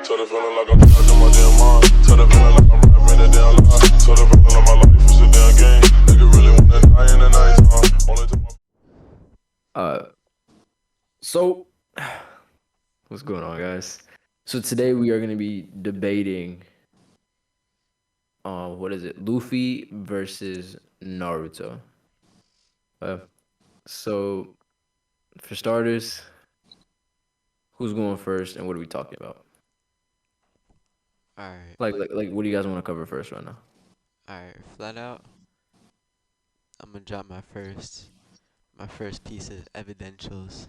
To the feeling like I'm trapped in my damn mind. To the feeling like I'm rapping a damn lie. To the feeling like my life is a damn game. Nigga really wanna die in the nighttime. Only to my Uh, so what's going on, guys? So today we are gonna be debating, what is it? Luffy versus Naruto. Uh, so for starters, who's going first, and what are we talking about? Alright, Like, what do you guys want to cover first right now? alright, flat out. I'm gonna drop my first piece of evidentials.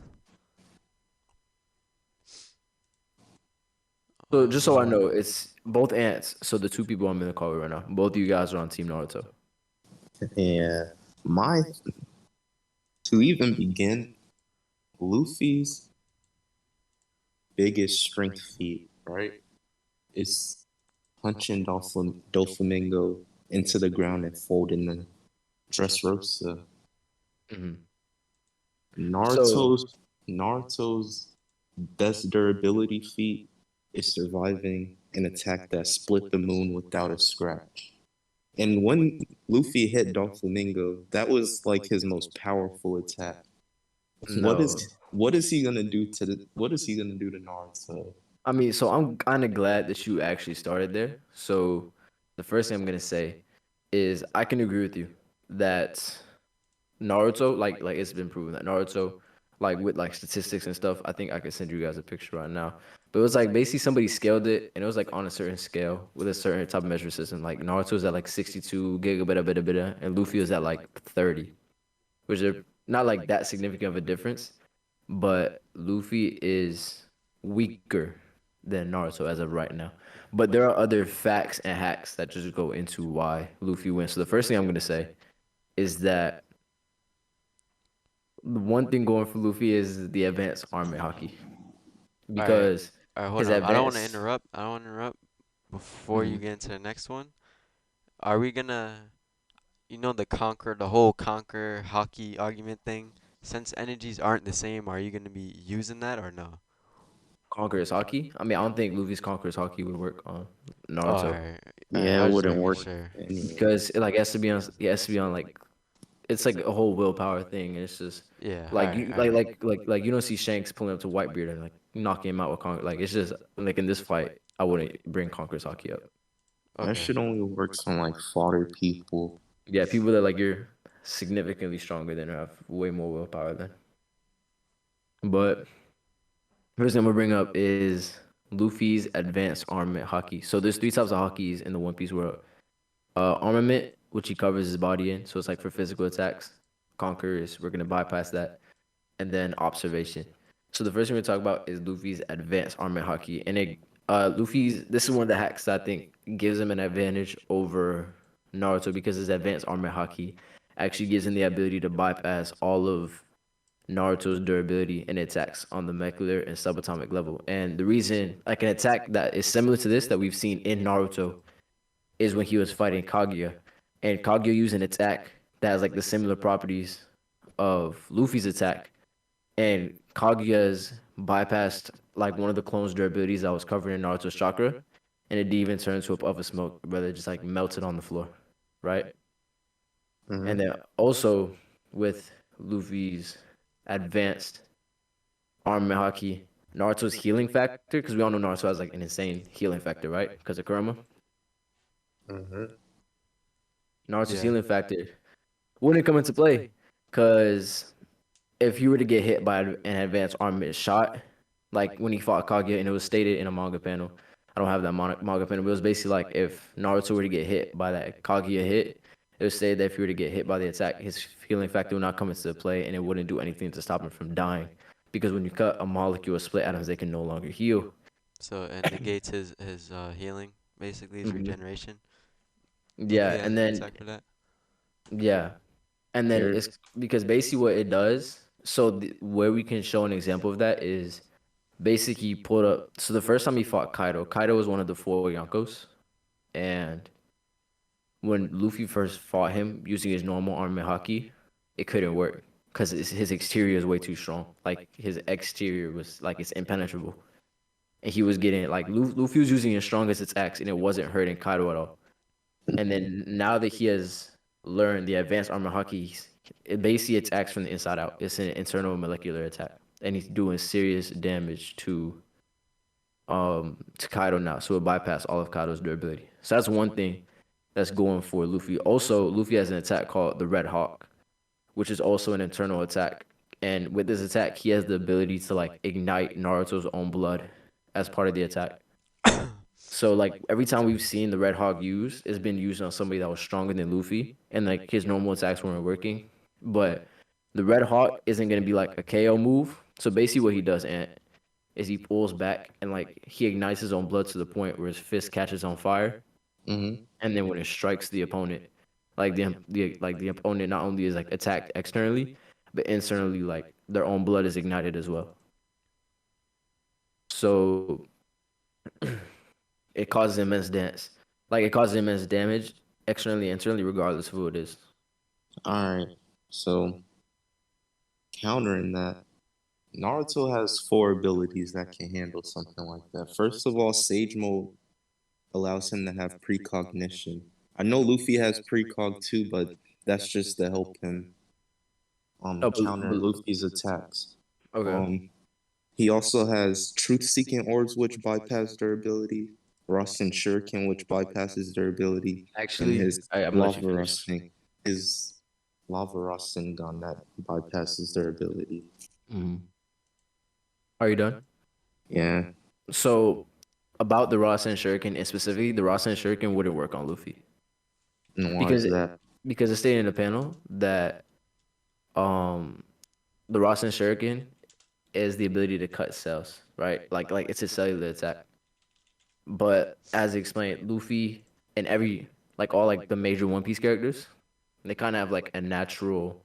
So just so I Um, know, it's both ants. So the two people I'm in the call with right now, both of you guys are on Team Naruto. Yeah, my to even begin, Luffy's biggest strength feat, right, is punching Doflamingo into the ground and folding the Dressrosa. hmm So Naruto's Naruto's best durability feat is surviving an attack that split the moon without a scratch. And when Luffy hit Doflamingo, that was like his most powerful attack. no, What is he gonna do to what is he gonna do to Naruto? I mean, so I'm kind of glad that you actually started there. So the first thing I'm gonna say is I can agree with you that Naruto, like it's been proven that Naruto, like with like statistics and stuff, I think I could send you guys a picture right now. But it was like basically somebody scaled it, and it was like on a certain scale with a certain type of measure system. Like Naruto's at like 62 gigabit, bit, bit, and Luffy is at like 30, which are not like that significant of a difference. But Luffy is weaker than Naruto as of right now. But there are other facts and hacks that just go into why Luffy wins. So the first thing I'm gonna say is that the one thing going for Luffy is the advanced armor hockey alright, because alright, hold his up. I don't want to advanced. interrupt. I don't want to interrupt. Before you Mhm. get into the next one, are we gonna, the whole conquer hockey argument thing? Since energies aren't the same, are you gonna be using that or no? Conqueror's hockey. I mean, I don't think Luffy's Conqueror's hockey would work on Oh, Naruto alright. Yeah, I it was just wouldn't making work sure. anyway. because it like has to be on. It has to be on like it's like a whole willpower thing. And it's just Yeah, like alright, you alright. like you don't see Shanks pulling up to Whitebeard and like knocking him out with Conqueror. Like it's just like in this fight, I wouldn't bring Conqueror's hockey up. That Okay. shit only works on like fodder people. Yeah, people that like you're significantly stronger than or have way more willpower than. But first thing I'm gonna bring up is Luffy's advanced armament hockey. So there's three types of hockeys in the One Piece world. Armament, which he covers his body in, so it's like for physical attacks. Conquer is we're gonna bypass that, and then observation. So the first thing we're gonna talk about is Luffy's advanced armament hockey, and Luffy's this is one of the hacks that I think gives him an advantage over Naruto because his advanced armament hockey actually gives him the ability to bypass all of Naruto's durability and attacks on the molecular and subatomic level. And the reason, like an attack that is similar to this that we've seen in Naruto, is when he was fighting Kaguya, and Kaguya used an attack that has like the similar properties of Luffy's attack, and Kaguya's bypassed like one of the clones' durabilities that was covered in Naruto's chakra, and it didn't even turn into a puff of smoke, rather it just like melted on the floor, right? And Hmm. then also with Luffy's advanced armament haki, Naruto's healing factor, because we all know Naruto has like an insane healing factor, right? Because of Kurama. Hmm. Naruto's Yeah. healing factor wouldn't come into play, because if you were to get hit by an advanced armament shot, like when he fought Kaguya, and it was stated in a manga panel. I don't have that manga panel, but it was basically like if Naruto were to get hit by that Kaguya hit, it would say that if he were to get hit by the attack, his healing factor would not come into play, and it wouldn't do anything to stop him from dying. Because when you cut a molecule of split atoms, they can no longer heal. So it negates his healing, basically his hmm regeneration. Luffy Yeah, has and an then attack for that. yeah, and then Here, it's because basically what it does. So where we can show an example of that is basically he pulled up. So the first time he fought Kaido, Kaido was one of the four Yonkos, and when Luffy first fought him using his normal armor haki, it couldn't work because his exterior is way too strong. Like his exterior was like it's impenetrable. and he was getting like Luffy was using his strongest attacks, and it wasn't hurting Kaido at all. And then now that he has learned the advanced armor haki, it basically attacks from the inside out. It's an internal molecular attack, and he's doing serious damage to Kaido now. So it bypassed all of Kaido's durability. So that's one thing that's going for Luffy. Also, Luffy has an attack called the Red Hawk, which is also an internal attack. And with this attack, he has the ability to like ignite Naruto's own blood as part of the attack. So like every time we've seen the Red Hawk used, it's been used on somebody that was stronger than Luffy, and like his normal attacks weren't working. But the Red Hawk isn't gonna be like a KO move. So basically, what he does, Ant, is he pulls back and like he ignites his own blood to the point where his fist catches on fire, Mm-hmm. and then when it strikes the opponent, like the opponent not only is like attacked externally, but internally like their own blood is ignited as well. So it causes immense dance. Like it causes immense damage externally, internally, regardless of who it is. All right. So countering that, Naruto has four abilities that can handle something like that. First of all, Sage Mode allows him to have precognition. I know Luffy has precog too, but that's just to help him Oh, counter Luffy's attacks. okay. He also has truth-seeking orbs, which bypass durability, Rasen Shuriken, which bypasses durability, and Actually, his I'm gonna let you lava finish. Rasen, his lava Rasen gun that bypasses durability. Are you done? Yeah. So about the Rasen Shuriken, and specifically the Rasen Shuriken wouldn't work on Luffy And why because is that? it stated in the panel that um the Rasen Shuriken is the ability to cut cells, right? Like it's a cellular attack. But as explained, Luffy and every like all like the major One Piece characters, they kind of have like a natural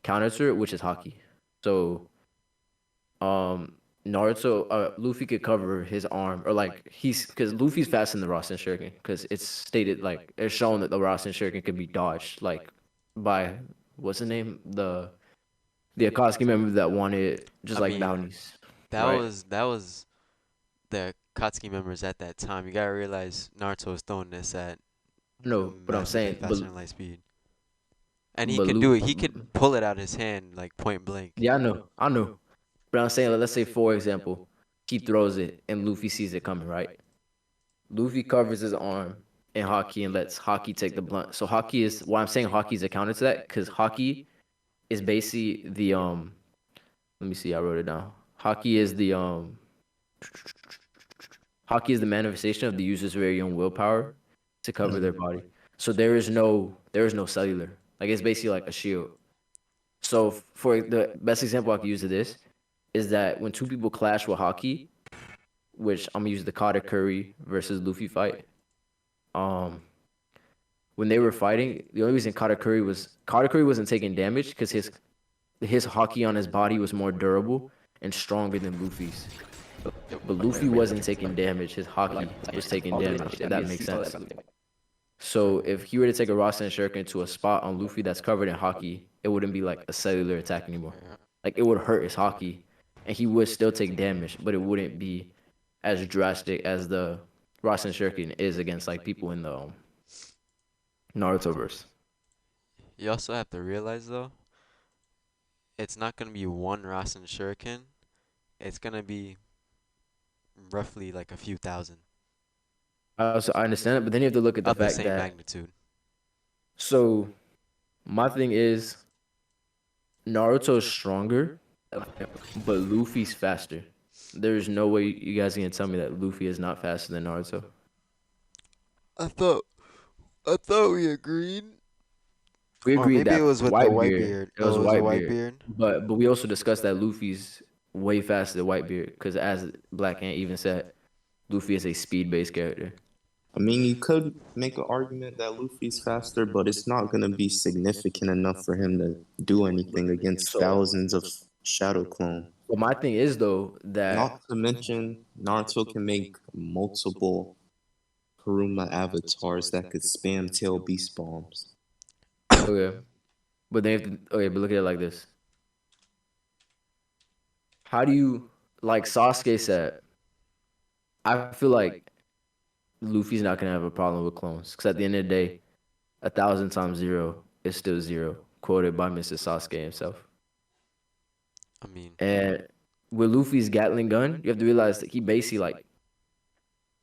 counter to it, which is hockey. So Naruto, Luffy could cover his arm, or like he's because Luffy's faster than the Rasen Shuriken, because it's stated like it's shown that the Rasen Shuriken could be dodged, like by what's the name, the Akatsuki member that wanted just I like mean, bounties, that right? was the Katsuki members at that time. You gotta realize Naruto was throwing this at No, but I'm massively saying, faster than light speed, and he but could do Luffy, it. He could pull it out of his hand like point blank. yeah, I know, but I'm saying, like, let's say for example, he throws it and Luffy sees it coming, right? Luffy covers his arm in Haki and lets Haki take the blunt. So Haki is why I'm saying Haki is a counter to that, because Haki is basically the let me see, I wrote it down. Haki is the Haki is the manifestation of the user's very own willpower to cover their body. So there is no cellular. Like it's basically like a shield. So for the best example I could use of this is that when two people clash with Haki, which I'm gonna use the Kata Curry versus Luffy fight. Um, when they were fighting, the only reason Kata Curry wasn't taking damage because his hockey on his body was more durable and stronger than Luffy's. But Luffy wasn't taking damage. His hockey was taking damage, if that makes sense. So if he were to take a Rasen Shuriken to a spot on Luffy that's covered in hockey, it wouldn't be like a cellular attack anymore. Like it would hurt his hockey, and he would still take damage, but it wouldn't be as drastic as the Rasen Shuriken is against like people in the Naruto verse. You also have to realize though, it's not gonna be one Rasen Shuriken. It's gonna be roughly like a few thousand I understand it, but then you have to look at the of the fact same that magnitude. so my thing is Naruto's stronger, but Luffy's faster. There's no way you guys are gonna tell me that Luffy is not faster than Naruto. I thought I thought we agreed. We Or agreed maybe it that was with the white Whitebeard. beard. It was Oh, it was a white Whitebeard, beard. but we also discussed that Luffy's way faster than Whitebeard because as Black Ant even said, Luffy is a speed-based character. I mean, you could make an argument that Luffy's faster, but it's not going to be significant enough for him to do anything against So, thousands of Shadow Clone. but my thing is though that Not to mention, Naruto can make multiple Kuruma avatars that could spam tail beast bombs. okay, but then okay, but look at it like this: how do you like Sasuke said? I feel like Luffy's not gonna have a problem with clones because at the end of the day, 1,000 times zero is still zero. Quoted by Mr. Sasuke himself. I mean, And with Luffy's Gatling gun, you have to realize that he basically like.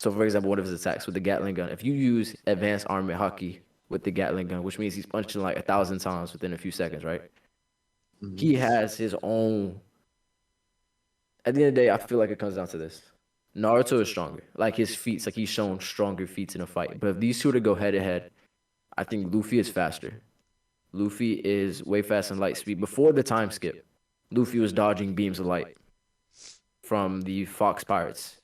So, for example, one of his attacks with the Gatling gun, if you use advanced armament hockey with the Gatling gun, which means he's punching like 1,000 times within a few seconds, right? Mhm. He has his own. At the end of the day, I feel like it comes down to this. Naruto is stronger. Like his feats, like he's shown stronger feats in a fight. But if these two were to go head to head, I think Luffy is faster. Luffy is way faster in light speed. Before the time skip, Luffy was dodging beams of light from the Fox Pirates.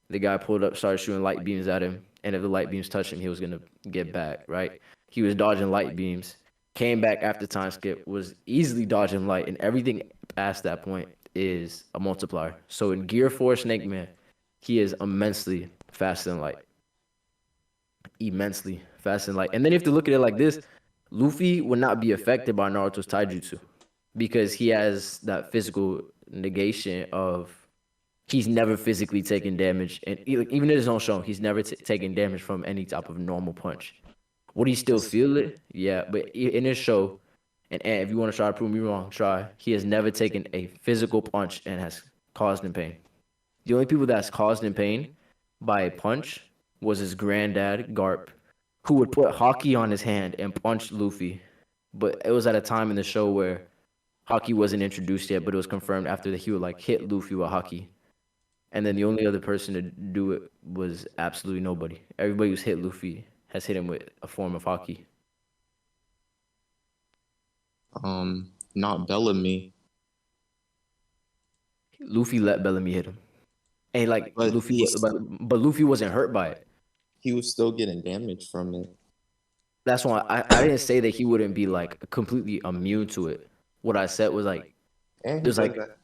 The guy pulled up, started shooting light beams at him, and if the light beams touched him, he was gonna get back, right? He was dodging light beams, came back after time skip, was easily dodging light, and everything past that point is a multiplier. So in Gear 4 Snake Man, he is immensely faster than light. Immensely faster than light. And then you have to look at it like this. Luffy would not be affected by Naruto's taijutsu because he has that physical negation of he's never physically taken damage, and even in his own show, he's never taken damage from any type of normal punch. Would he still feel it? Yeah, but in his show, and if you want to try to prove me wrong, try. He has never taken a physical punch and has caused him pain. The only people that's caused him pain by a punch was his granddad, Garp, who would put hockey on his hand and punch Luffy. But it was at a time in the show where hockey wasn't introduced yet, but it was confirmed after that he would like hit Luffy with hockey. And then the only other person to do it was absolutely nobody. Everybody who's hit Luffy has hit him with a form of hockey. Not Bellamy, Luffy let Bellamy hit him. And like but Luffy, but Luffy wasn't hurt by it. he was still getting damage from it. That's why I didn't say that he wouldn't be like completely immune to it. What I said was like And he there's does like, that.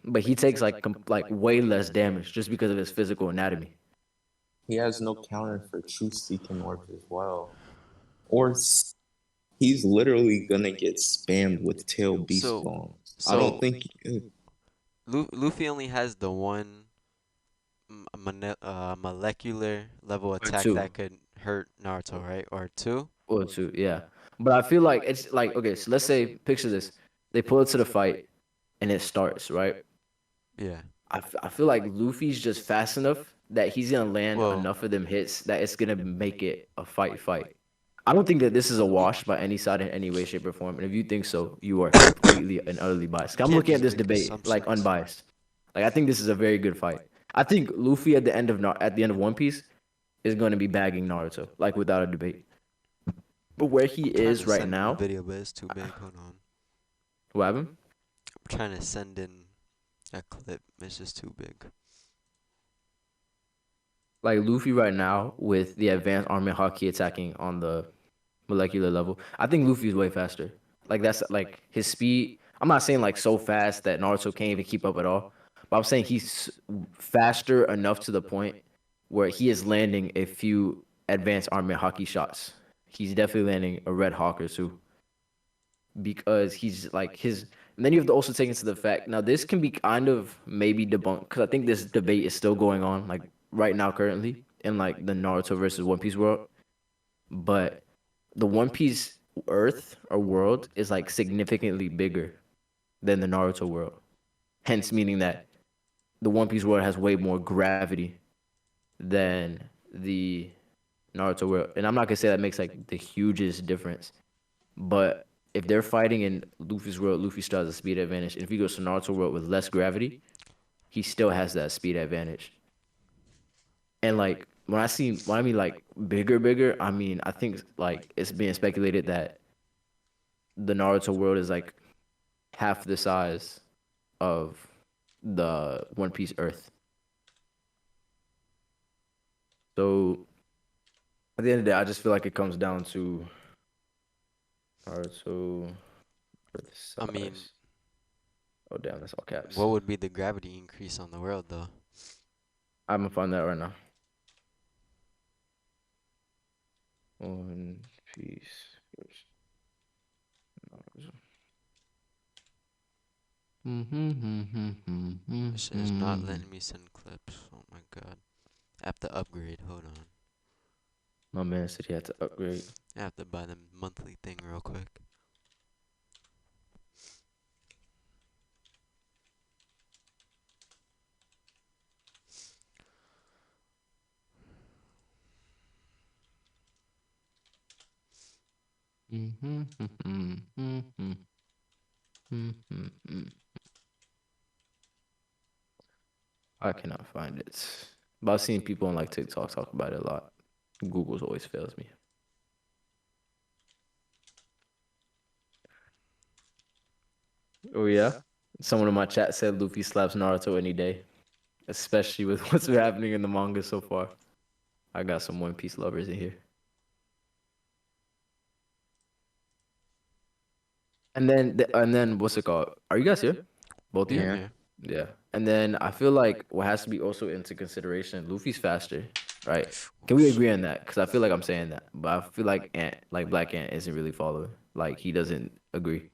but he takes like like way less damage just because of his physical anatomy. He has no counter for truth seeking orbs as well. Or he's literally gonna get spammed with tail beast so bombs. I so don't think Luffy only has the one molecular level Or attack two, that could hurt Naruto, right? Or two? or two, yeah. But I feel like it's like okay. So let's say picture this: they pull it to the fight and it starts right. Yeah. I feel like Luffy's just fast enough that he's gonna land Well, enough of them hits that it's gonna make it a fight. I don't think that this is a y- wash by any side in any way, shape, or form. And if you think so, you are completely and utterly biased. you 'Cause I'm can't looking at just this make debate like assumptions. unbiased. Like I think this is a very good fight. I think Luffy at the end of One Piece is going to be bagging Naruto, like without a debate. But where he I'm trying is to right send in the now, video, but it's too big. Hold on. what happened? I'm trying to send in a clip. It's just too big. Like Luffy right now with the advanced armament haki attacking on the molecular level, I think Luffy is way faster. Like that's like his speed. I'm not saying like so fast that Naruto can't even keep up at all, but I'm saying he's faster enough to the point where he is landing a few advanced armament haki shots. He's definitely landing a red hawk or two because he's like his. And then you have to also take into the fact now this can be kind of maybe debunked because I think this debate is still going on like right now currently in like the Naruto versus One Piece world, but the One Piece Earth or world is like significantly bigger than the Naruto world. Hence, meaning that the One Piece world has way more gravity than the Naruto world. And I'm not gonna say that makes like the hugest difference, but if they're fighting in Luffy's world, Luffy still has a speed advantage. And if he goes to Naruto world with less gravity, he still has that speed advantage. And like when I mean like bigger, I mean I think like it's being speculated that the Naruto world is like half the size of the One Piece Earth. So at the end of the day, I just feel like it comes down to Naruto Earth I mean, size. Oh damn, that's all caps. what would be the gravity increase on the world, though? I'm gonna find that right now. One Piece. This shit is not letting me send clips. Oh my god. have to upgrade. Hold on. My man said he had to upgrade. I have to buy the monthly thing real quick. I cannot find it. But I've seen people on like TikTok talk about it a lot. Google's always fails me. Oh yeah? Someone in my chat said Luffy slaps Naruto any day. Especially with what's been happening in the manga so far. I got some One Piece lovers in here. And then what's it called? Are you guys here? Both of you? Yeah, Yeah. yeah. Yeah. And then I feel like what has to be also into consideration, Luffy's faster, right? Can we agree on that? Because I feel like I'm saying that, but I feel like Ant, like Black Ant, isn't really following. Like he doesn't agree.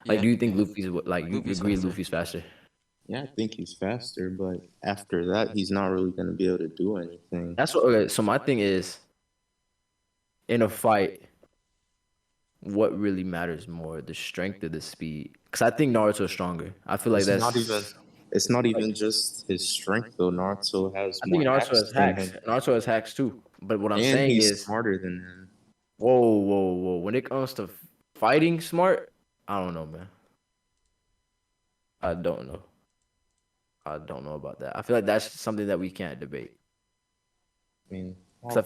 Like, Yeah, do you think yeah. like you Luffy's agree faster. Luffy's faster? Yeah, I think he's faster, but after that, he's not really going to be able to do anything. That's what. Okay, so my thing is, in a fight, what really matters more, the strength or the speed? Because I think Naruto's stronger. I feel like It's that's. not even. It's not Like, even just his strength though. Naruto has I think more Naruto hacks has than hacks. him, Naruto has hacks too. But what I'm and saying he's is, smarter than him. whoa. When it comes to fighting smart, I don't know, man. I don't know. I don't know about that. I feel like that's something that we can't debate. I mean, Because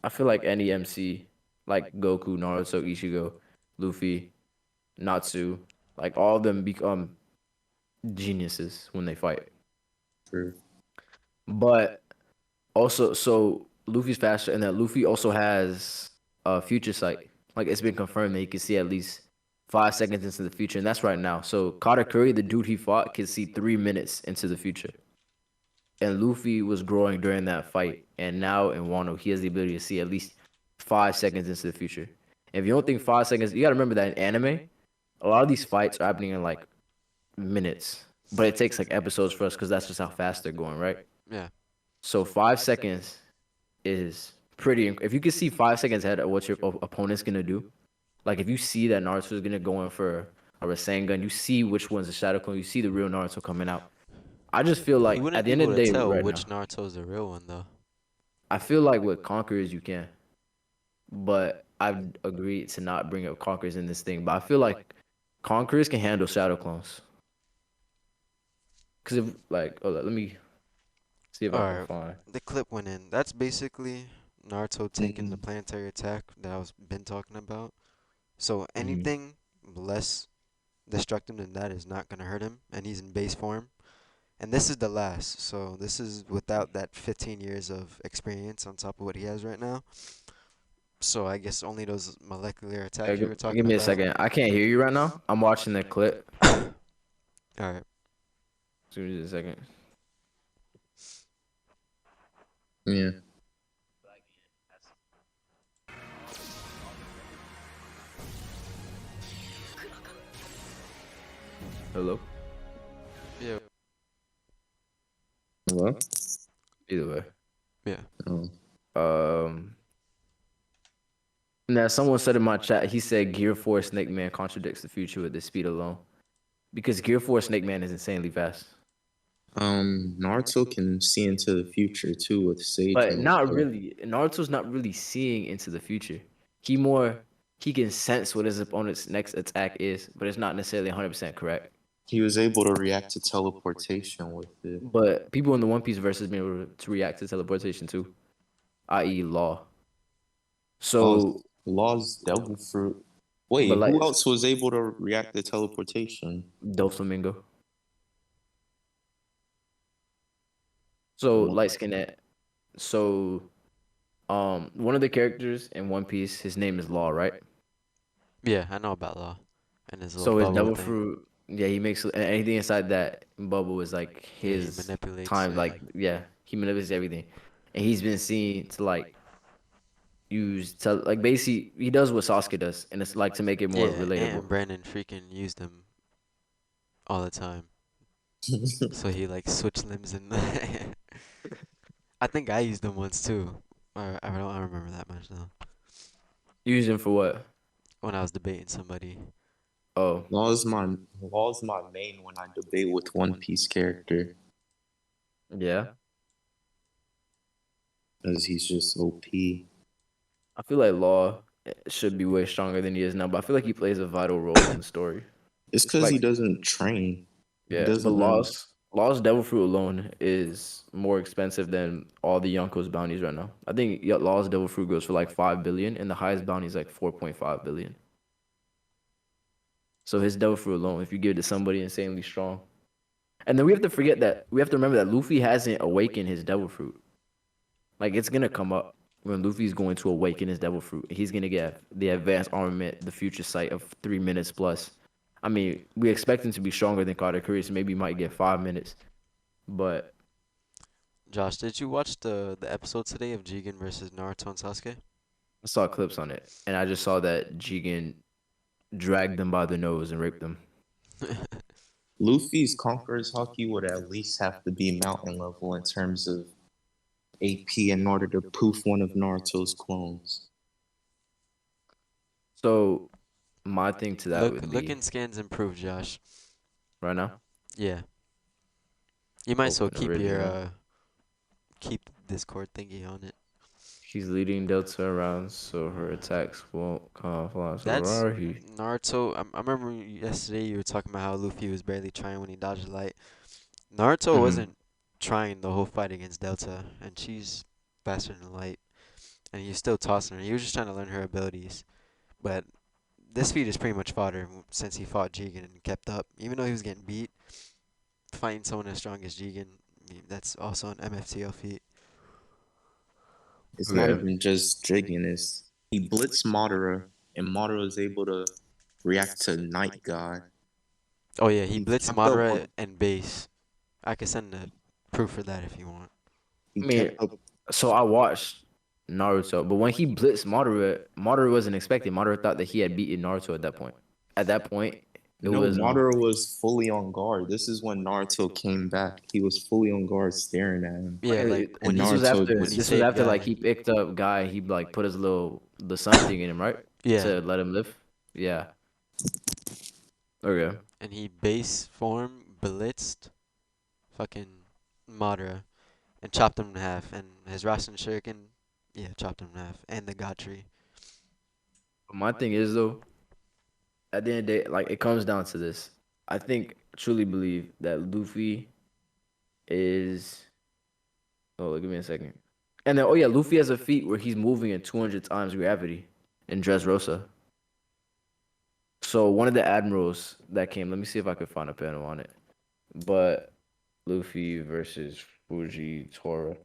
I feel like any MC, like Goku, Naruto, Ichigo, Luffy, Natsu, like all of them become geniuses when they fight. true. But also, so Luffy's faster, and that Luffy also has a future sight. Like it's been confirmed that he can see at least 5 seconds into the future, and that's right now. So Katakuri, the dude he fought, can see 3 minutes into the future. And Luffy was growing during that fight, and now in Wano, he has the ability to see at least 5 seconds into the future. And if you don't think 5 seconds, you gotta remember that in anime, a lot of these fights are happening in like minutes, but it takes like episodes for us because that's just how fast they're going, right? Yeah. So 5 seconds is pretty. If you can see 5 seconds ahead of what your opponent's gonna do, like if you see that Naruto is gonna go in for a Rasengan, you see which one's a Shadow Clone, you see the real Naruto coming out. I just feel You like wouldn't at the be end of able the to day, tell right which now, Naruto's the real one though. I feel like with Conquerors you can, but I've agreed to not bring up Conquerors in this thing. But I feel like Conquerors can handle Shadow Clones. Cause if like, oh, let me see if I can Alright, find. the clip went in. That's basically Naruto taking the Mhm. planetary attack that I was been talking about. So Mm-hmm. anything less destructive than that is not gonna hurt him, and he's in base form. And this is the last, so this is without that 15 years of experience on top of what he has right now. So I guess only those molecular attacks you were Give talking me a about. second. I can't hear you right now. I'm watching the clip. Alright. Give me a second. Yeah. Hello. Yeah. Hello. Either way. Yeah. Oh. Now someone said in my chat, he said Gear 4 Snake Man contradicts the future with the speed alone. Because Gear 4 Snake Man is insanely fast. Naruto can see into the future too with Sage But Mode. not So really. Naruto's not really seeing into the future. He can sense what his opponent's next attack is, but it's not necessarily 100% correct. he was able to react to teleportation with it. But people in the One Piece versus been able to react to teleportation too, i.e. Law. So, Law's devil fruit. but Wait, like who else was able to react to teleportation? Doflamingo. So What? light skin. So one of the characters in One Piece, his name is Law, right? Yeah, I know about Law and his little So his bubble devil thing. fruit, yeah, he makes anything inside that bubble is like Yeah, he his manipulates time, it. like yeah, he manipulates everything, and he's been seen to like use to like basically he does what Sasuke does, and it's like to make it more Yeah, relatable. and Brandon freaking used them all the time. So he like switched limbs and I think I used them once too. Or I don't remember that much though. Using for what? When I was debating somebody. Oh, Law's my main when I debate with One Piece character, yeah. because he's just OP. I feel like Law should be way stronger than he is now, but I feel like he plays a vital role in the story. It's because he Like, doesn't train. He yeah, but doesn't really. Law's Devil Fruit alone is more expensive than all the Yonko's bounties right now. I think Law's Devil Fruit goes for like 5 billion, and the highest bounty is like 4.5 billion. So his Devil Fruit alone, if you give it to somebody insanely strong, and then we have to remember that Luffy hasn't awakened his Devil Fruit. Like it's gonna come up when Luffy's going to awaken his Devil Fruit. He's gonna get the advanced armament, the future sight of 3 minutes plus. I mean, we expect him to be stronger than Katakuri, so maybe he might get 5 minutes. But Josh, did you watch the episode today of Jigen versus Naruto and Sasuke? I saw clips on it, and I just saw that Jigen dragged them by the nose and raped them. Luffy's Conqueror's Haki would at least have to be mountain level in terms of AP in order to poof one of Naruto's clones. So my thing to that would Looking be scans improved, Josh. right now. Yeah. You might as well Open original. keep Discord thingy on it. She's leading Delta around, so her attacks won't come off. So That's Rahi. Naruto. I remember yesterday you were talking about how Luffy was barely trying when he dodged light. Naruto Mhm. wasn't trying the whole fight against Delta, and she's faster than light, and he was still tossing her. He was just trying to learn her abilities. But this feat is pretty much fodder since he fought Jigen and kept up. Even though he was getting beat, fighting someone as strong as Jigen, I mean, that's also an MFTL feat. It's not Okay. even just Jigen, it's he blitzed Madara, and Madara is able to react to Night God. Oh yeah, he He blitzed kept up Madara with and base. I can send the proof for that if you want. he I mean, kept up so I watched Naruto, but when he blitzed Madara, Madara wasn't expecting. Madara thought that he had beaten Naruto at that point. At that point, it no, was Madara was fully on guard. This is when Naruto came back. He was fully on guard staring at him. Yeah, like And when he Naruto when he this was saved after like Guy. he picked up Guy. He like put his little the sun thing in him, right, Yeah, to let him live. Yeah. Okay. and he base form blitzed fucking Madara and chopped him in half. And his Rasen Shuriken, yeah, chopped him in half. And the God Tree. But my thing is though, at the end of the day, like it comes down to this. I think truly believe that Luffy is. Oh, give me a second. And then, oh yeah, Luffy has a feat where he's moving at 200 times gravity in Dressrosa. So one of the admirals that came, let me see if I could find a panel on it. But Luffy versus Fuji Tora.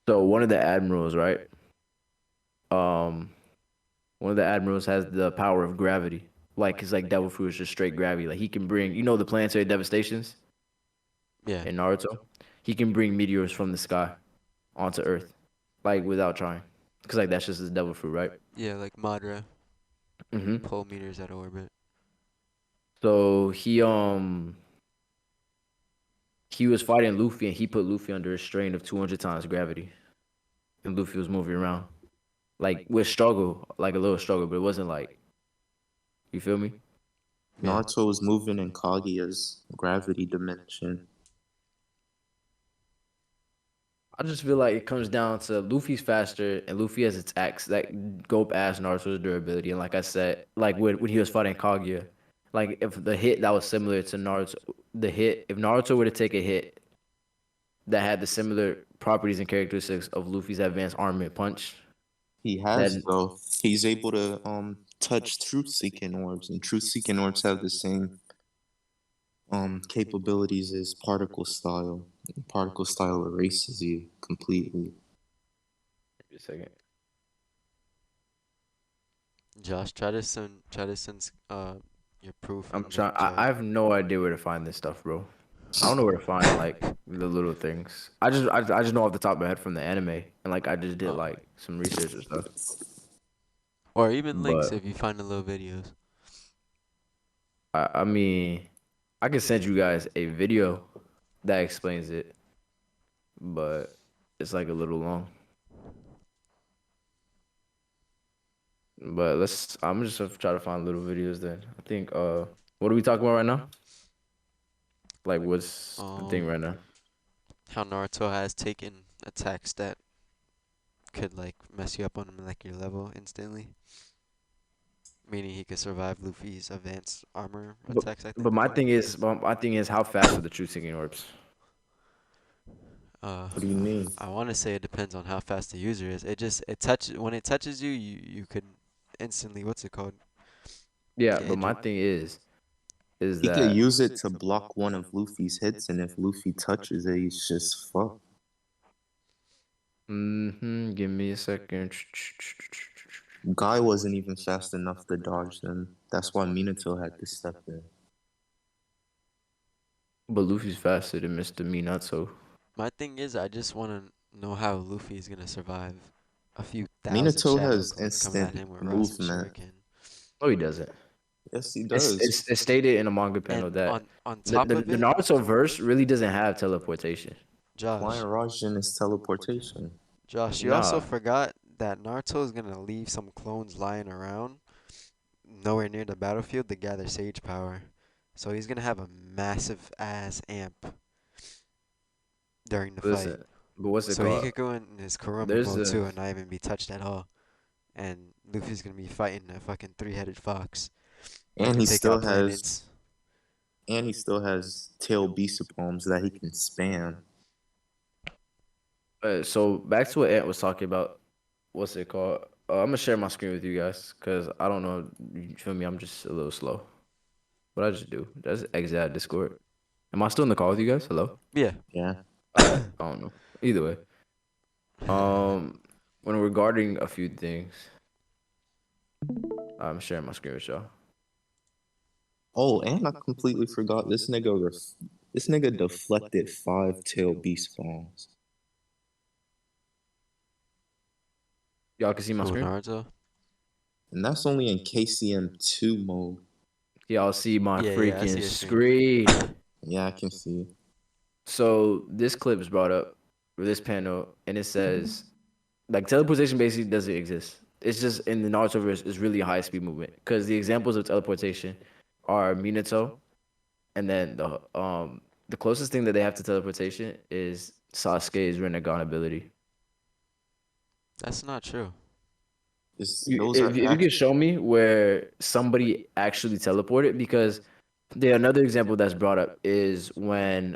So one of the admirals, right? Um, one of the admirals has the power of gravity. Like his like devil fruit is just straight gravity. Like he can bring, the planetary devastations Yeah, in Naruto. He can bring meteors from the sky onto Earth, like without trying. Cause like that's just his devil fruit, right? yeah, like Madara. Mm-hmm. Pull meters out of orbit. So he was fighting Luffy and he put Luffy under a strain of 200 times gravity, and Luffy was moving around like with struggle, like a little struggle, but it wasn't like, you feel me? Yeah. Naruto was moving in Kaguya's gravity dimension. I just feel like it comes down to Luffy's faster and Luffy has attacks that go past Naruto's durability. And like I said, like when he was fighting Kaguya, like if the hit that was similar to Naruto, if Naruto were to take a hit that had the similar properties and characteristics of Luffy's advanced armament punch, He has then though. He's able to touch truth seeking orbs, and truth seeking orbs have the same capabilities as particle style. Particle style erases you completely. wait a second. Josh, try to send your proof in I'm the trying. I chat. have no idea where to find this stuff, bro. I don't know where to find like the little things. I just know off the top of my head from the anime, and like I just did Oh. like some research and stuff. Or even links But if you find the little videos. I mean, I can send you guys a video that explains it. but it's like a little long. But I'm just gonna try to find little videos then. I think what are we talking about right now? Like what's the thing right now? How Naruto has taken attacks that could like mess you up on a molecular level instantly. Meaning he could survive Luffy's advanced armor But attacks, I think. my thing is how fast are the truth seeking orbs? Uh, What do you mean? I want to say it depends on how fast the user is. It touches when it touches you, you could instantly what's it called? Yeah, Get but my injured. thing is He could that use it to block one of Luffy's hits, and if Luffy touches it, he's just fucked. give me a second. Guy wasn't even fast enough to dodge them. That's why Minato had to step in. But Luffy's faster than Mr. Minato. My thing is, I just want to know how Luffy is gonna survive a few thousand Minato shadow has clones coming at instant him with Rasen movement. Shuriken. No, he doesn't. Yes, he It's does. it's, it's stated in a manga panel And that on the, top the, of the it, Naruto verse really doesn't have teleportation. Josh, Flying Rasen is teleportation. you also Nah, forgot that Naruto is gonna leave some clones lying around nowhere near the battlefield to gather sage power. So he's gonna have a massive ass amp during the fight. listen. But what's it So he called? could go in his Kurama There's mode a too and not even be touched at all. And Luffy's gonna be fighting a fucking three-headed fox that And can he take still out has planets. and he still has tail beast bombs that he can spam. so back to what Ant was talking about. What's it called? I'm gonna share my screen with you guys because I don't know. You feel me? I'm just a little slow. What I just do? That's exit out of Discord. Am I still in the call with you guys? Hello. Yeah. Yeah. All right. I don't know. Either way. Um, when regarding a few things, I'm sharing my screen with y'all. Oh, and I completely forgot this nigga deflected 5 tail beast bombs. Y'all can see my Who, screen. Naruto? And that's only in KCM2 mode. Y'all see my Yeah, I see freaking your screen. screen. Yeah, I can see. So this clip is brought up with this panel, and it says like teleportation basically doesn't exist. It's just in the Naruto verse, it's really a high speed movement because the examples of teleportation are Minato, and then the closest thing that they have to teleportation is Sasuke's Rinnegan ability. That's not true. Those are If you could show me where somebody actually teleported, because another example that's brought up is when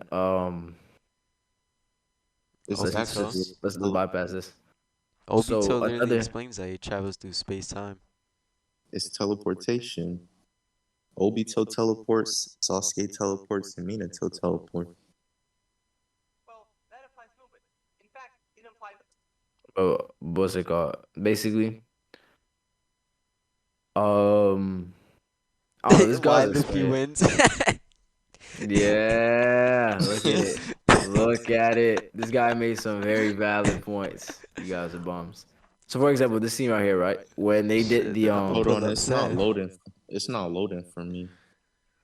it's let's Obito? let's bypass this. Obito So literally another explains that he travels through space-time. it's teleportation. Obito teleports, Sasuke teleports, and Minato teleports. what's it called? Basically, um, I don't know. This Why guy's Luffy explaining. wins? Yeah, look at it. Look at it. This guy made some very valid points. You guys are bums. So, for example, this scene right here, right? When they did Shit, the then I'ma Hold pull on, up it's not Seth. loading. It's not loading for me.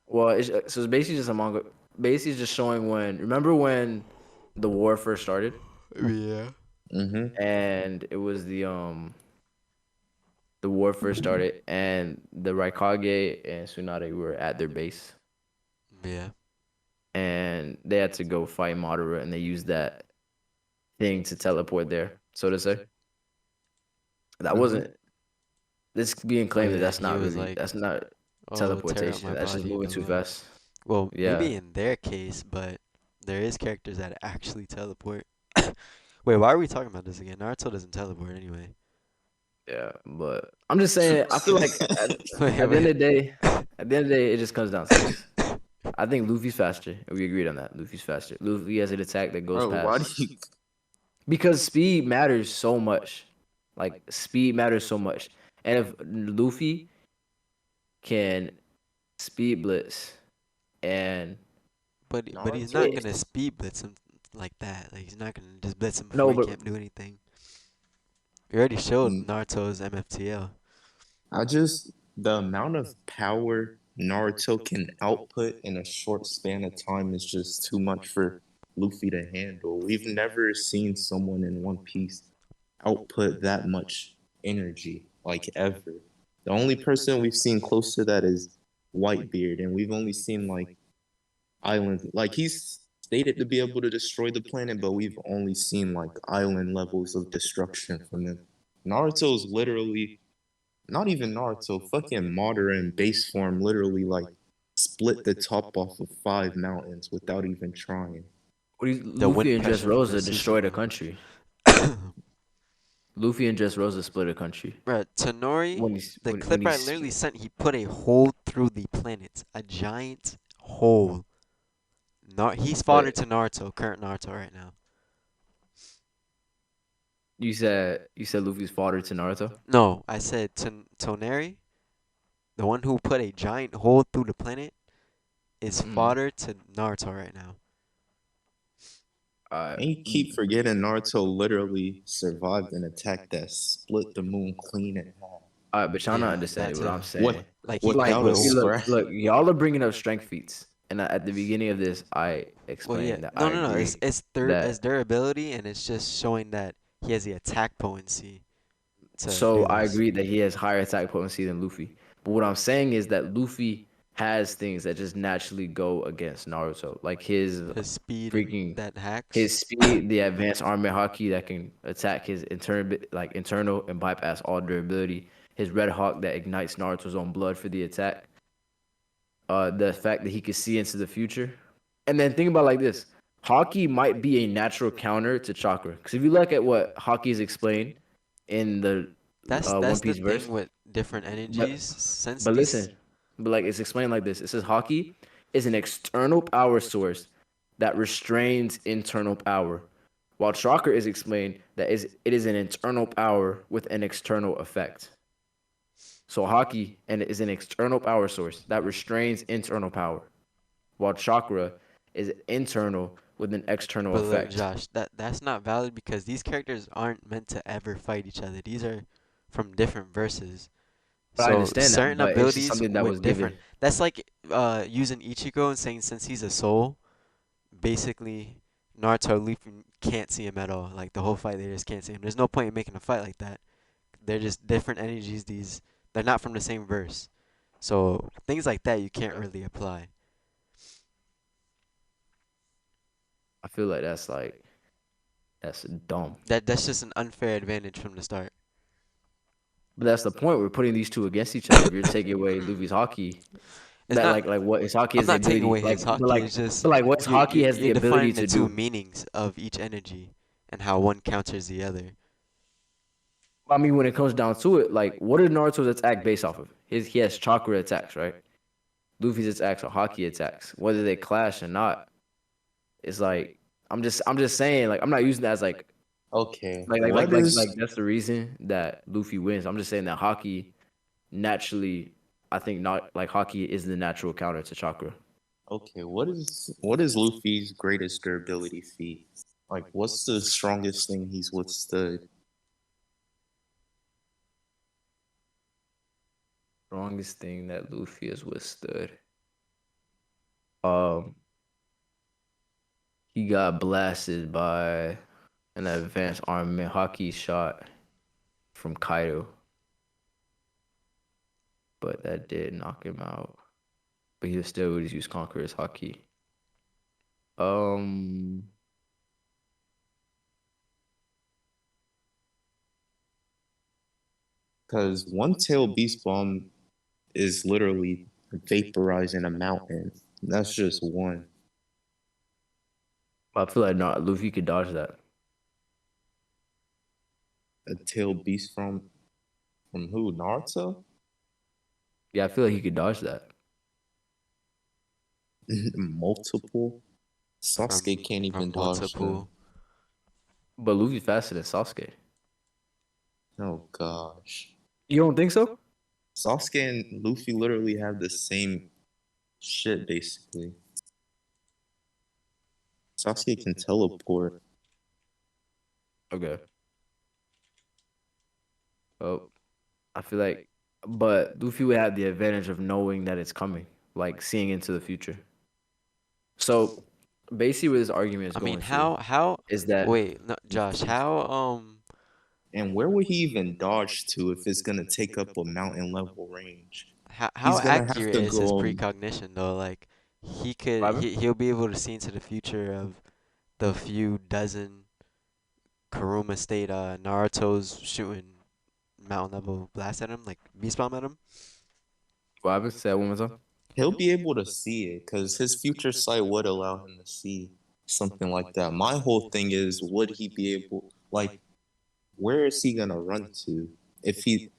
well, so it's basically just a manga. Basically, it's just showing when. Remember when the war first started, Yeah. Mm-hmm. and it was the war first started, and the Raikage and Tsunade were at their base, Yeah. and they had to go fight Madara, and they used that thing to teleport there, so to say. That wasn't. This being Oh claimed that yeah, and he was like, that's not "Oh, tear up teleportation. my That's just body, moving blah too blah." fast. Well, Yeah, maybe in their case, but there is characters that actually teleport. Wait, why are we talking about this again? Naruto doesn't teleport anyway. yeah. But I'm just saying. I feel like Wait, at the end of the wait. day, it just comes down to this. I think Luffy's faster, and we agreed on that. Luffy's faster. Luffy has an attack that goes Bro, why do past you? because speed matters so much. Like speed matters so much, and if Luffy can speed blitz and But he's not hit, gonna speed blitz him like that. Like he's not gonna just blitz him before no, he but can't do anything. We already showed Mm, Naruto's MFTL. the amount of power Naruto can output in a short span of time is just too much for Luffy to handle. We've never seen someone in One Piece output that much energy, like ever. The only person we've seen close to that is Whitebeard, and we've only seen like island. Like he's stated to be able to destroy the planet, but we've only seen like island levels of destruction from him. Naruto's literally not even Naruto, fucking Madara in base form literally like split the top off of 5 mountains without even trying. The Luffy wind and pressure from the Dressrosa destroyed a Sushima. country. Luffy and Dressrosa split a country. Bruh, Tenori, When he's the when clip I he's literally sent, he put a hole through the planet. A giant hole. He's fodder wait, to Naruto, current Naruto right now. you said Luffy's father to Naruto. No, I said Toneri, the one who put a giant hole through the planet, is Mm. fodder to Naruto right now. And you keep forgetting Naruto literally survived an attack that split the moon clean in half. But y'all not Yeah, that understanding what too. I'm saying. What Like Like, without a was. look, scratch? look, y'all are bringing up strength feats, and at the beginning of this, I Well, yeah. explained that No, I no, no. agree It's that. durability, and it's just showing that he has the attack potency to So do I this. agree that he has higher attack potency than Luffy. But what I'm saying is that Luffy has things that just naturally go against Naruto, like his His speed and freaking that hacks. his speed, the advanced armor haki that can attack his internal and bypass all durability. His red hawk that ignites Naruto's own blood for the attack. The fact that he could see into the future, and then think about it like this: hockey might be a natural counter to chakra. Because if you look at what hockey is explained in the One That's the Piece thing verse, with different but energies. Since but these listen, but like it's explained like this: it says hockey is an external power source that restrains internal power, while chakra is explained that it is an internal power with an external effect. So hockey and is an external power source that restrains internal power, while chakra is internal with an external But look, effect. Josh, that's not valid because these characters aren't meant to ever fight each other. These are from different verses. But I So understand that, certain but it's just abilities something that was with given. different. That's like using Ichigo and saying since he's a soul, basically Naruto and Luffy can't see him at all. Like the whole fight, they just can't see him. There's no point in making a fight like that. They're just different energies. They're not from the same verse. So things like that you can't really apply. I feel like that's dumb. That's just an unfair advantage from the start. But that's the point. We're putting these two against each other. If you're taking away Luffy's hockey, It's that not. like what his hockey I'm has the not taking ability away his hockey. It's just but like what his hockey has you're the ability defining the to two do. meanings of each energy and how one counters the other. I mean, when it comes down to it, like what are Naruto's attack based off of? He has chakra attacks, right? Luffy's attacks are hockey attacks. Whether they clash or not, it's like I'm just saying, like I'm not using that as Okay, like that's the reason that Luffy wins. I'm just saying that hockey naturally, I think not like hockey is the natural counter to chakra. okay, what is Luffy's greatest durability feat? Like what's the strongest thing he's withstood? Strongest thing that Luffy has withstood. Um, he got blasted by an advanced armament hockey shot from Kaido, but that did knock him out. But he still would use Conqueror's hockey. Um, Because one tail beast bomb is literally vaporizing a mountain. That's just one. I feel like not Luffy could dodge that. A tail beast from who? Naruto? Yeah, I feel like he could dodge that. Multiple. from Sasuke can't even from dodge them. multiple. But Luffy's faster than Sasuke. Oh gosh. You don't think so? Sasuke and Luffy literally have the same shit basically. Sasuke can teleport. Okay. Oh, I feel like, but Luffy would have the advantage of knowing that it's coming, like seeing into the future. So basically where this argument is I mean, going to how? is that Wait, no, Josh, how And where would he even dodge to if it's gonna take up a mountain level range? how He's gonna have accurate to is his go. precognition though? Like Fiber? he'll be able to see into the future of the few dozen Kuruma State Naruto's shooting mountain level blast at him, like beast bomb at him. Fiber? Say that one more time. He'll be able to see it because his future sight would allow him to see something like that. My whole thing is, would he be able, like, where is he gonna run to? If he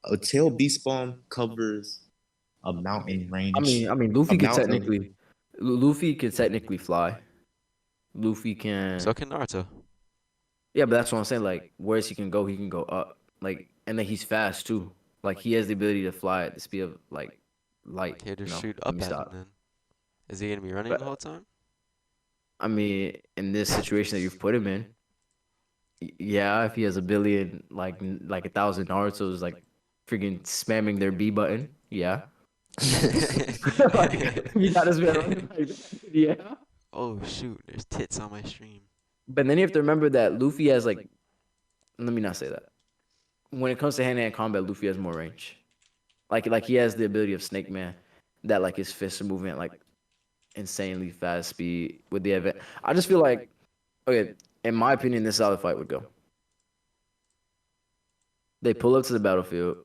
a tail beast bomb covers a mountain range, a mountain. Luffy could technically fly. Luffy So can, can Naruto. yeah, but that's what I'm saying. Like, whereas he can go up. Like, and then he's fast too. Like, he has the ability to fly at the speed of like light. He'll just shoot Let me up at him stop. then. Is he gonna be running the whole But time? I mean, in this situation that you've put him in, yeah, if he has a billion, like 1,000 Naruto's, like freaking spamming their B button, yeah. Like, you got this man running like that, yeah. Oh shoot, there's tits on my stream. But then you have to remember that Luffy has like, let me not say that. When it comes to hand-to-hand combat, Luffy has more range. Like he has the ability of Snake Man, that like his fists are moving at like insanely fast speed with the event. I just feel like, okay, in my opinion, this is how the fight would go. They pull up to the battlefield.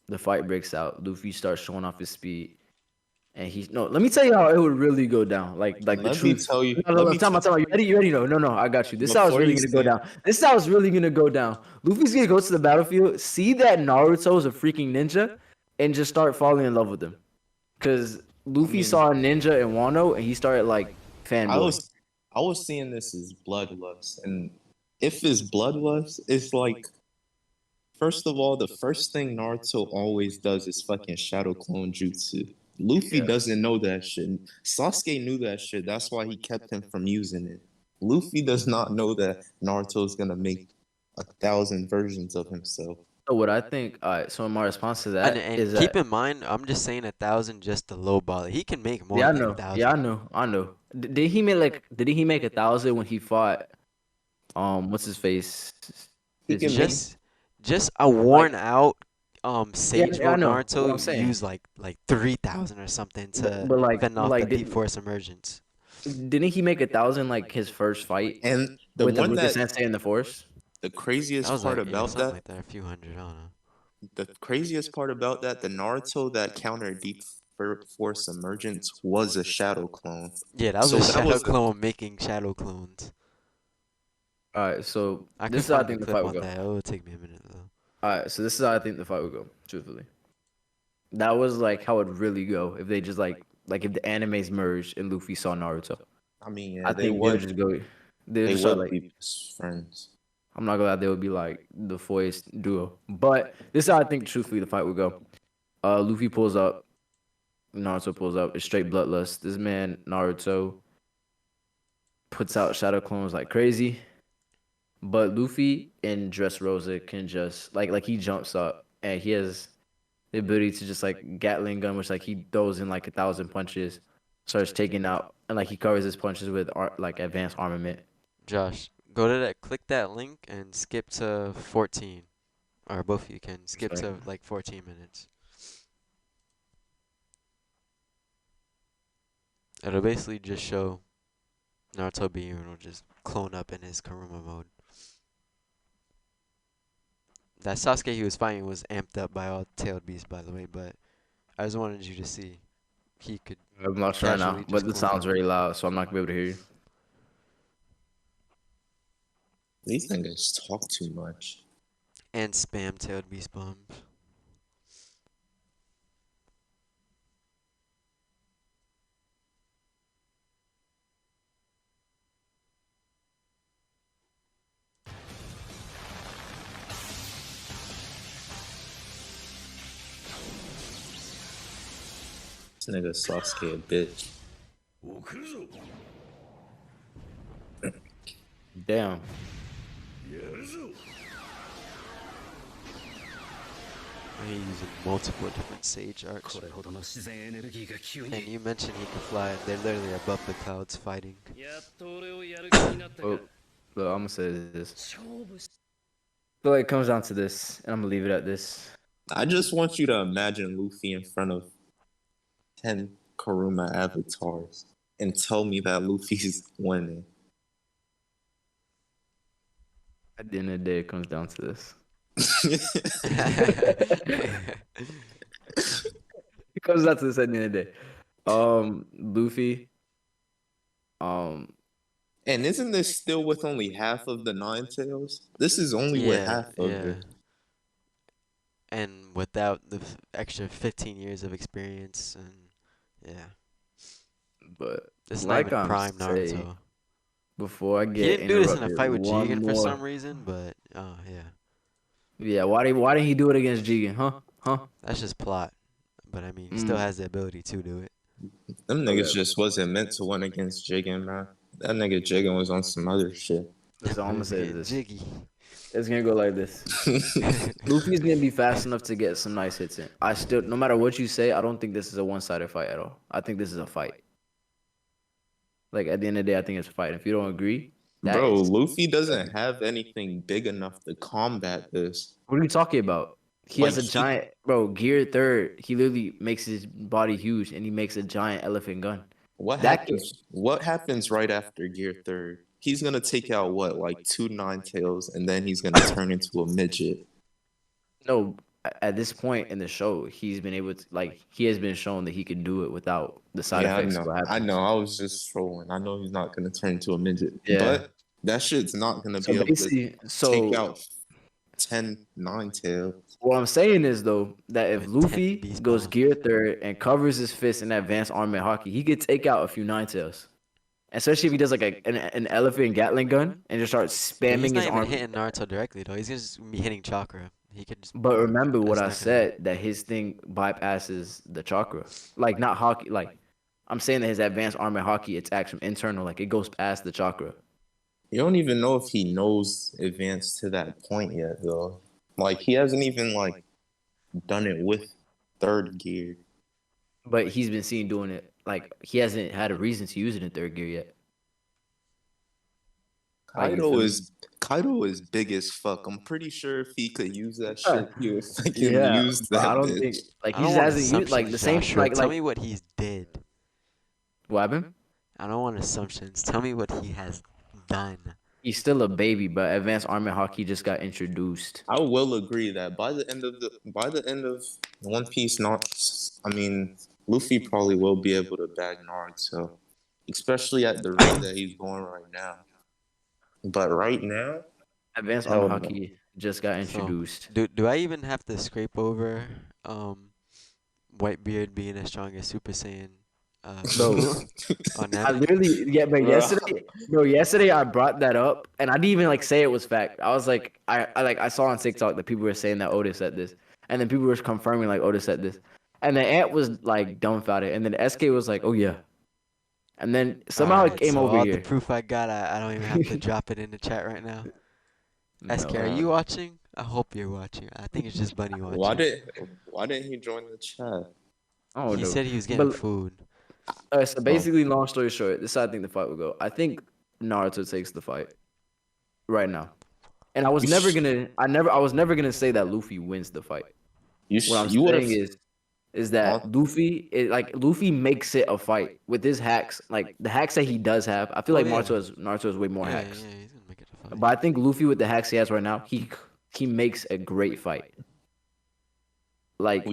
The fight breaks out. Luffy starts showing off his speed, and he's no. Let me tell you how it would really go down. Like the Let me truth. tell you. No, Let no, me time out, time out. You ready? You ready? No, no, no. I got you. This is how it's before really you gonna go say. down. This is how it's really gonna go down. Luffy's gonna go to the battlefield, see that Naruto's a freaking ninja, and just start falling in love with him. Cause Luffy mean, saw a ninja in Wano, and he started like I fanboy. was seeing this as bloodlust, and if it's bloodlust, it's like, first of all, the first thing Naruto always does is fucking shadow clone jutsu. Luffy doesn't know that shit. Sasuke knew that shit. That's why he kept him from using it. Luffy does not know that Naruto's gonna make 1,000 versions of himself. So what I think, all right. So my response to And that and is keep that, in mind, I'm just saying 1,000 just the low ball. He can make more yeah, I than a know, yeah, I thousand. know, I know. Did he make 1,000 when he fought what's his face? He His can make Just a like worn out yeah, Sage yeah, I Mode know what I'm Naruto saying. used like 3,000 or something to fend But off the like deep forest emergence. didn't he make 1,000 like his first fight and the with one Iruka that Sensei in the forest? the That craziest was part like, yeah, about something that like that, a few hundred, I don't know. the craziest part about that, the Naruto that countered Deep Force Emergence was a shadow clone. Yeah, that was So a that shadow was the, clone making shadow clones. All right, so I could this is how I find the think the fight clip would on go. that. It would take me a minute though. All right, so this is how I think the fight would go. Truthfully, that was like how it would really go if they just like if the animes merged and Luffy saw Naruto. I mean, yeah, I think they would just go. They would they just start would like. be friends. I'm not gonna lie, they would be like the voice duo. But this is how I think truthfully the fight would go. Luffy pulls up, Naruto pulls up. It's straight bloodlust. This man Naruto puts out shadow clones like crazy. But Luffy in Dressrosa can just like he jumps up and he has the ability to just like Gatling gun, which like he throws in like 1,000 punches, starts taking out and like he covers his punches with like advanced armament. Josh, go to that, click that link and skip to 14. Or both of you can skip Okay. to like 14 minutes. It'll basically just show Naruto being able to just clone up in his Kuruma mode. That Sasuke he was fighting was amped up by all tailed beasts, by the way, but I just wanted you to see he could I'm not sure right now, casually but just the clone sound's up. very loud, so I'm not gonna be able to hear you. These niggas talk too much. And spam tailed beast bombs. This nigga Sasuke a bitch. Damn. He's using multiple different Sage arts. これほどの自然エネルギーが急に And you mentioned he can fly, and they're literally above the clouds fighting. やっと俺をやる気になったか Well, look, I'm gonna say this. 勝負し I feel like it comes down to this, and I'm gonna leave it at this. I just want you to imagine Luffy in front of 10 Kuruma avatars and tell me that Luffy's winning. At the end of the day, it comes down to this. It comes down to this at the end of the day. Luffy. And isn't this still with only half of the Nine Tails? This is only with half of it. And without the extra 15 years of experience, and yeah, But this is like not even I'm prime saying, Naruto. Before I He get didn't do this in a interrupted fight with one Jigen for more- some reason, but yeah, Yeah, why didn't he do it against Jigen? Huh? that's just plot. But I mean, he still has the ability to do it. Them niggas just wasn't meant to win against Jigen, man. That nigga Jigen was on some other shit. That's all I'm gonna say this. Jiggy. It's gonna go like this. Luffy's gonna be fast enough to get some nice hits in. I still, no matter what you say, I don't think this is a one-sided fight at all. I think this is a fight. Like at the end of the day, I think it's a fight. If you don't agree, that Bro, is- Luffy doesn't have anything big enough to combat this. what are you talking about? He has a Like, he- giant, bro. Gear third. He literally makes his body huge, and he makes a giant elephant gun. What That happens? What happens right after Gear Third? He's gonna take out what, like 2 Nine Tails, and then he's gonna turn into a midget. No, at this point in the show, he's been able to he has been shown that he can do it without the side Yeah, I effects. of know. what I happens. know. I was just trolling. I know he's not gonna turn into a midget, Yeah. but that shit's not gonna So be able to basically, take out 10 Nine Tails. what I'm saying is though that if With Luffy 10 beast goes bomb. gear third and covers his fist in advanced armament hockey, he could take out a few Nine Tails. Especially if he does like an elephant Gatling gun and just starts He's spamming not his even arm. hitting Naruto directly though. He's just gonna be hitting chakra. He could just. But remember what I That's not gonna- said, that his thing bypasses the chakra. Like not hockey, like I'm saying that his advanced armament hockey attacks from internal, like it goes past the chakra. You don't even know if he knows advanced to that point yet, though. Like he hasn't even like done it with third gear. But he's been seen doing it. Like he hasn't had a reason to use it in third gear yet. Like, you feel me? Kaido is big as fuck. I'm pretty sure if he could use that shit, he would fucking Yeah, use but that I don't bitch. think like I he don't just want hasn't used like the same assumptions, Joshua. like Tell like me what he's did. what happened? I don't want assumptions. Tell me what he has done. He's still a baby, but advanced armament hockey just got introduced. I will agree that by the end of One Piece, Luffy probably will be able to bag Naruto, especially at the rate that he's going right now. But right now, Advanced Hell armament no. hockey just got introduced. Do I even have to scrape over Whitebeard being as strong as Super Saiyan? Bro, on I that. literally but yesterday I brought that up and I didn't even like say it was fact. I was like I saw on TikTok that people were saying that Otis said this, and then people were confirming like Otis said this, and then Ant was like dumbfounded, and then SK was like, oh yeah, and then somehow Alright, it came so over all here. the proof I got, I don't even have to drop it in the chat right now. SK, No, are you watching? I hope you're watching. I think it's just Bunny watching. why didn't he join the chat? oh He no. said he was getting But- food. So basically, long story short, this is how I think the fight will go. I think Naruto takes the fight right now, and I was never gonna say that Luffy wins the fight. What I'm saying is that Luffy makes it a fight with his hacks, like the hacks that he does have. I feel Oh, like yeah. Naruto has way more Yeah, hacks, yeah, he's gonna make it a fight. but I think Luffy with the hacks he has right now, he makes a great fight. Like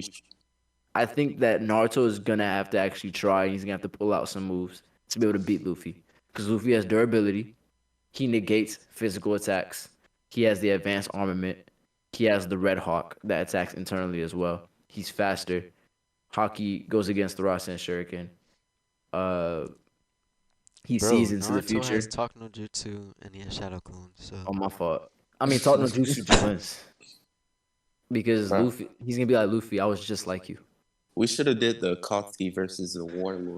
I think that Naruto is gonna have to actually try. He's gonna have to pull out some moves to be able to beat Luffy, because Luffy has durability. He negates physical attacks. He has the advanced armament. He has the Red Hawk that attacks internally as well. He's faster. Haki goes against the Rasen Shuriken. He Bro, sees into the Naruto future. has Talk no Jutsu and he has Shadow Clone. So Oh, my fault. I mean, Talk no Jutsu just wins. Because Bro. Luffy, he's gonna be like, Luffy, I was just like you. We should have did the Kothi versus the Warlord.